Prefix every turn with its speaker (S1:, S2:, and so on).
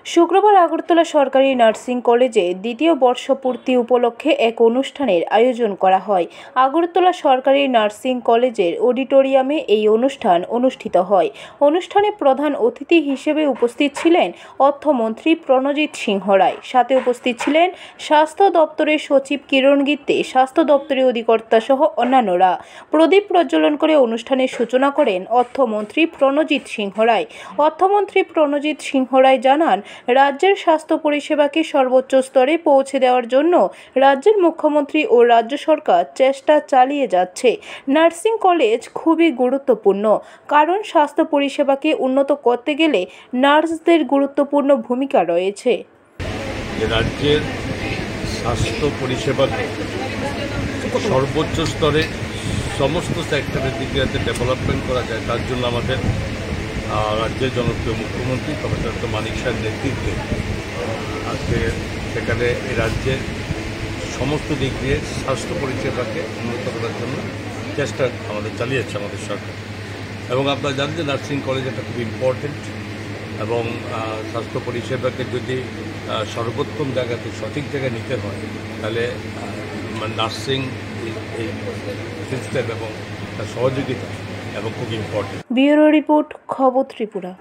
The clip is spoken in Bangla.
S1: শুক্রবার আগরতলা সরকারি নার্সিং কলেজে দ্বিতীয় বর্ষপূর্তি উপলক্ষে এক অনুষ্ঠানের আয়োজন করা হয়। আগরতলা সরকারি নার্সিং কলেজের অডিটোরিয়ামে এই অনুষ্ঠান অনুষ্ঠিত হয়। অনুষ্ঠানে প্রধান অতিথি হিসেবে উপস্থিত ছিলেন অর্থমন্ত্রী প্রণজিৎ সিংহ রায়। সাথে উপস্থিত ছিলেন স্বাস্থ্য দপ্তরের সচিব কিরণ গিত্তে, স্বাস্থ্য দপ্তরের অধিকর্তা সহ অন্যান্যরা। প্রদীপ প্রজ্বলন করে অনুষ্ঠানের সূচনা করেন অর্থমন্ত্রী প্রণজিৎ সিংহ রায়। অর্থমন্ত্রী প্রণজিৎ সিংহ রায় জানান, রাজ্যের স্বাস্থ্য পরিষেবাকে সর্বোচ্চ স্তরে পৌঁছে দেওয়ার জন্য রাজ্যের মুখ্যমন্ত্রী ও রাজ্য সরকার চেষ্টা চালিয়ে যাচ্ছে। নার্সিং কলেজ খুবই গুরুত্বপূর্ণ, কারণ স্বাস্থ্য পরিষেবাকে উন্নত করতে গেলে নার্সদের গুরুত্বপূর্ণ ভূমিকা রয়েছে।
S2: রাজ্যের স্বাস্থ্য পরিষেবাকে সর্বোচ্চ স্তরে সমস্ত সেক্টরের দিকে যাতে ডেভেলপমেন্ট করা যায়, তার জন্য আমাদের রাজ্যের জনপ্রিয় মুখ্যমন্ত্রী প্রফেসর মানিক শাহের নেতৃত্বে আজকে সেখানে এই রাজ্যের সমস্ত দিক দিয়ে স্বাস্থ্য পরিষেবাকে উন্নত করার জন্য চেষ্টা আমাদের চালিয়েছে আমাদের সরকার। এবং আপনারা জানেন যে নার্সিং কলেজ একটা খুব ইম্পর্টেন্ট, এবং স্বাস্থ্য পরিষেবাকে যদি সর্বোত্তম জায়গাতে সঠিক জায়গায় নিতে হয়, তাহলে নার্সিং এই সিস্টেম এবং তার সহযোগিতা এবং খুব ইম্পর্টেন্ট।
S1: ব্যুরো রিপোর্ট, খবর ত্রিপুরা।